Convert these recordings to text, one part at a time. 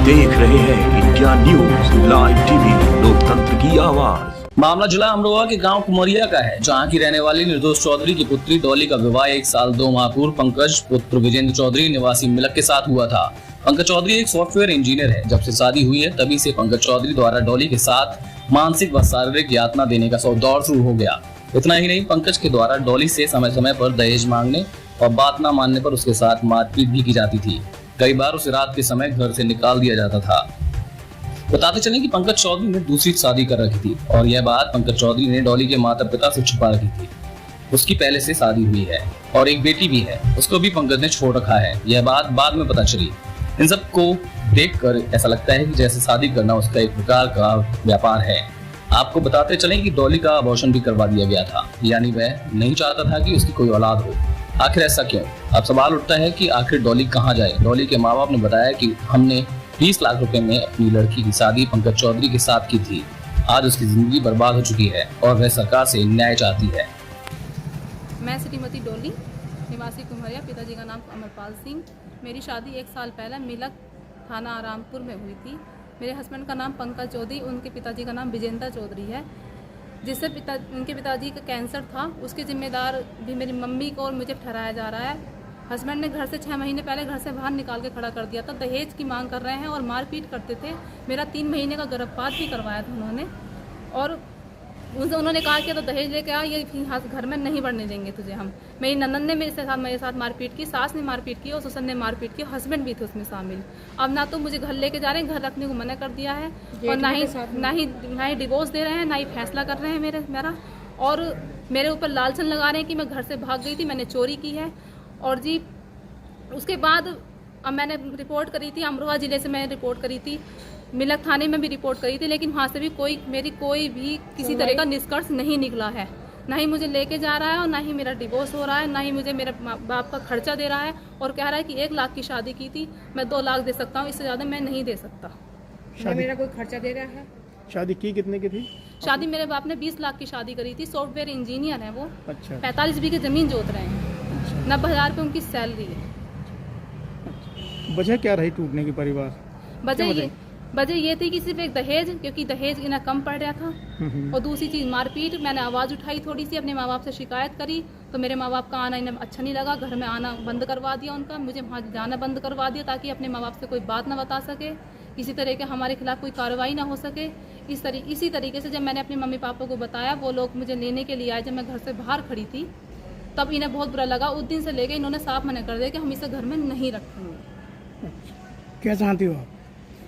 देख रहे हैं इंडिया न्यूज लाइव टीवी, लोकतंत्र की आवाज। मामला जिला अमरोहा के गांव कुमरिया का है, जहां की रहने वाली निर्दोष चौधरी की पुत्री डॉली का विवाह 1 साल 2 माह पूर्व पंकज पुत्र विजेंद्र चौधरी निवासी मिलक के साथ हुआ था। पंकज चौधरी एक सॉफ्टवेयर इंजीनियर है। जब से शादी हुई है तभी से पंकज चौधरी द्वारा डॉली के साथ मानसिक व शारीरिक यातना देने का दौर शुरू हो गया। इतना ही नहीं, पंकज के द्वारा डॉली से समय समय पर दहेज मांगने और बात न मानने पर उसके साथ मारपीट भी की जाती थी। कई बार उसे रात के समय घर से निकाल दिया जाता था। बताते चले कि पंकज चौधरी ने दूसरी शादी कर रखी थी और यह बात पंकज चौधरी ने डॉली के माता पिता से छुपा रखी थी। उसकी पहले से शादी हुई है और एक बेटी भी है, उसको भी पंकज ने छोड़ रखा है। यह बात बाद में पता चली। इन सब को देखकर ऐसा लगता है कि जैसे शादी करना उसका एक प्रकार का व्यापार है। आपको बताते चले कि डॉली का अबॉर्शन भी करवा दिया गया था, यानी वह नहीं चाहता था कि उसकी कोई औलाद हो। आखिर ऐसा क्यों? अब सवाल उठता है कि आखिर डॉली कहाँ जाए। डॉली के माँ बाप ने बताया कि हमने 20 लाख रुपए में अपनी लड़की की शादी पंकज चौधरी के साथ की थी। आज उसकी जिंदगी बर्बाद हो चुकी है और वह सरकार से न्याय चाहती है। मैं श्रीमती डोली, निवासी कुम्हरिया, पिताजी का नाम अमरपाल सिंह। मेरी शादी 1 साल पहले मिलक थाना आरामपुर में हुई थी। मेरे हस्बैंड का नाम पंकज चौधरी, उनके पिताजी का नाम विजेंद्र चौधरी है। जिससे उनके पिताजी का कैंसर था, उसके जिम्मेदार भी मेरी मम्मी को और मुझे ठहराया जा रहा है। हस्बैंड ने घर से 6 महीने पहले घर से बाहर निकाल के खड़ा कर दिया था। दहेज की मांग कर रहे हैं और मारपीट करते थे। मेरा 3 महीने का गर्भपात भी करवाया था उन्होंने, और उन्होंने कहा कि तो दहेज लेके आ, ये घर में नहीं बढ़ने देंगे तुझे हम। मेरी ननद ने मेरे साथ मारपीट की, सास ने मारपीट की और ससुर ने मारपीट की, हस्बैंड भी थे उसमें शामिल। अब ना तो मुझे घर लेके जा रहे हैं, घर रखने को मना कर दिया है, और ना ही डिवोर्स दे रहे हैं, ना ही फैसला कर रहे हैं मेरा। और मेरे ऊपर लालचन लगा रहे हैं कि मैं घर से भाग गई थी, मैंने चोरी की है। और जी उसके बाद अब मैंने रिपोर्ट करी थी, अमरोहा ज़िले से मैंने रिपोर्ट करी थी, मिलक थाने में भी रिपोर्ट करी थी, लेकिन वहाँ से भी मेरी कोई भी किसी तरह का निष्कर्ष नहीं निकला है। ना ही मुझे लेके जा रहा है और ना ही मेरा डिवोर्स हो रहा है, ना ही मुझे मेरे बाप का खर्चा दे रहा है, और कह रहा है कि 1 लाख की शादी की थी, मैं 2 लाख दे सकता हूँ, इससे ज़्यादा मैं नहीं दे सकता। मेरा कोई खर्चा दे रहा है। शादी की कितने की थी? शादी मेरे बाप ने 20 लाख की शादी करी थी। सॉफ्टवेयर इंजीनियर है वो। अच्छा। 45 बीघे ज़मीन जोत रहे हैं। 90,000 रुपये उनकी सैलरी है। वजह क्या रही टूटने की परिवार? वजह ये थी कि सिर्फ एक दहेज, क्योंकि दहेज इन्हें कम पड़ रहा था, और दूसरी चीज़ मारपीट। मैंने आवाज़ उठाई थोड़ी सी, अपने माँ बाप से शिकायत करी, तो मेरे माँ बाप का आना इन्हें अच्छा नहीं लगा। घर में आना बंद करवा दिया उनका, मुझे वहाँ जाना बंद करवा दिया, ताकि अपने माँ बाप से कोई बात ना बता सके, किसी तरह के हमारे खिलाफ कोई कार्रवाई ना हो सके। इसी तरीके से जब मैंने अपने मम्मी पापा को बताया, वो लोग मुझे लेने के लिए आए। जब मैं घर से बाहर खड़ी थी तब इन्हें बहुत बुरा लगा। उस दिन से लेकर इन्होंने साफ मना कर दिया कि हम इसे घर में नहीं रखेंगे। क्या चाहती हो आप?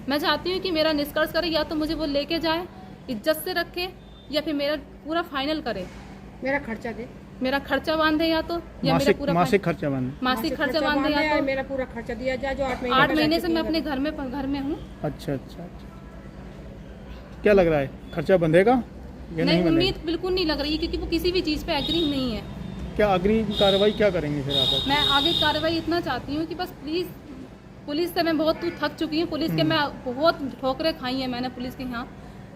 मैं चाहती हूँ कि मेरा निष्कर्ष करे, या तो मुझे वो लेके जाए, इज्जत से रखे, या फिर मेरा पूरा फाइनल करे, मेरा खर्चा दे, मेरा खर्चा बांधे, या तो या मेरा पूरा मासिक खर्चा बांधे, मासिक खर्चा बांधे, या तो मेरा पूरा खर्चा दिया जाए, जो 8 महीने से मैं अपने घर में हूँ। अच्छा। क्या लग रहा है, खर्चा बंधेगा या नहीं? उम्मीद बिल्कुल नहीं लग रही है, क्योंकि वो किसी भी चीज़ पे एग्री नहीं है। क्या अग्नि कार्रवाई क्या करेंगे फिर आप? मैं आगे कार्रवाई इतना चाहती हूँ कि बस प्लीज़, पुलिस से मैं बहुत थक चुकी हूँ। पुलिस के मैं बहुत ठोकरें खाई हैं मैंने पुलिस के यहाँ,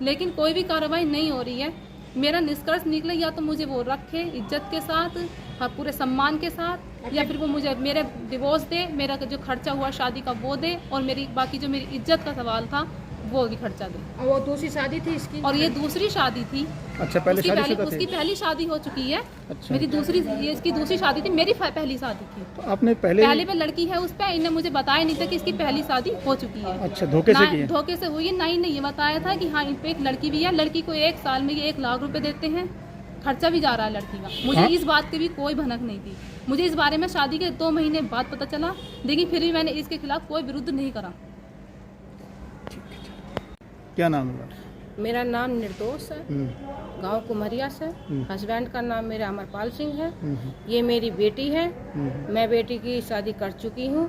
लेकिन कोई भी कार्रवाई नहीं हो रही है। मेरा निष्कर्ष निकले, या तो मुझे वो रखे इज्जत के साथ, पूरे सम्मान के साथ, या फिर वो मुझे मेरे डिवोर्स दे, मेरा जो खर्चा हुआ शादी का वो दे, और मेरी बाकी जो मेरी इज्जत का सवाल था वो भी खर्चा दे। और वो दूसरी शादी थी इसकी, और ये दूसरी शादी थी। अच्छा, उसकी पहली शादी हो चुकी है। अच्छा। मेरी इसकी दूसरी शादी थी, मेरी पहली शादी थी। तो आपने पहले पे लड़की है उस पर, इन्हें मुझे बताया नहीं था कि इसकी पहली शादी हो चुकी है। अच्छा, धोखे से की है? धोखे से हुई है। ना ही नहीं ये बताया था कि हाँ इन पे एक लड़की भी है। लड़की को 1 साल में ये 1 लाख रुपए देते हैं, खर्चा भी जा रहा है लड़की का। मुझे इस बात की भी कोई भनक नहीं थी। मुझे इस बारे में शादी के 2 महीने बाद पता चला, लेकिन फिर भी मैंने इसके खिलाफ कोई विरुद्ध नहीं करा। क्या नाम है? मेरा नाम निर्दोष है, गांव कुमरिया से। हस्बैंड का नाम मेरा अमरपाल सिंह है। ये मेरी बेटी है। मैं बेटी की शादी कर चुकी हूँ,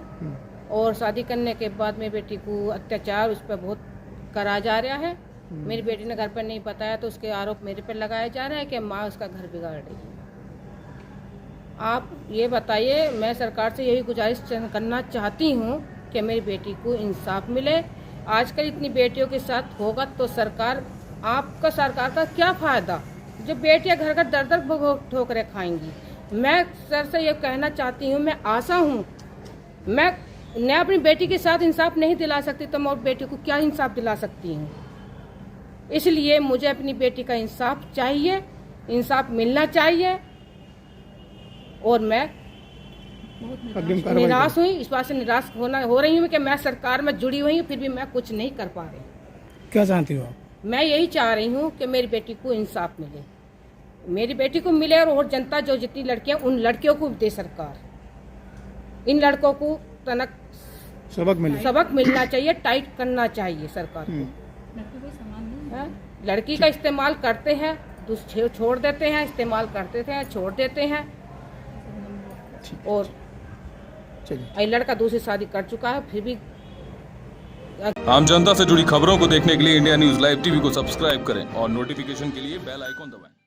और शादी करने के बाद मेरी बेटी को अत्याचार उस पर बहुत करा जा रहा है। मेरी बेटी ने घर पर नहीं बताया, तो उसके आरोप मेरे पर लगाया जा रहा है कि माँ उसका घर बिगाड़ रही है। आप ये बताइए, मैं सरकार से यही गुजारिश करना चाहती हूँ कि मेरी बेटी को इंसाफ मिले। आजकल इतनी बेटियों के साथ होगा तो सरकार का क्या फ़ायदा, जो बेटियां घर घर दर दर ठोकरें खाएंगी। मैं सर से ये कहना चाहती हूँ, मैं आशा हूँ, मैं मैं अपनी बेटी के साथ इंसाफ नहीं दिला सकती तो मैं और बेटी को क्या इंसाफ दिला सकती हूँ। इसलिए मुझे अपनी बेटी का इंसाफ चाहिए, इंसाफ मिलना चाहिए। और मैं अग्रिम कार्रवाई निराश हुई, इस बात से निराश हो रही हूँ कि मैं सरकार में जुड़ी हुई हूँ, फिर भी मैं कुछ नहीं कर पा रही। क्या चाहती हो आप? मैं यही चाह रही हूँ कि मेरी बेटी को इंसाफ मिले, मेरी बेटी को मिले, और जनता जो जितनी लड़कियां उन लड़कियों को दे सरकार। इन लड़कों को तनक सबक मिलना चाहिए, टाइट करना चाहिए सरकार को। हाँ? लड़की का इस्तेमाल करते हैं, छोड़ देते हैं, इस्तेमाल करते थे, छोड़ देते हैं। और ये लड़का दूसरी शादी कर चुका है, फिर भी। आम जनता से जुड़ी खबरों को देखने के लिए इंडिया न्यूज लाइव टीवी को सब्सक्राइब करें और नोटिफिकेशन के लिए बेल आइकॉन दबाएं।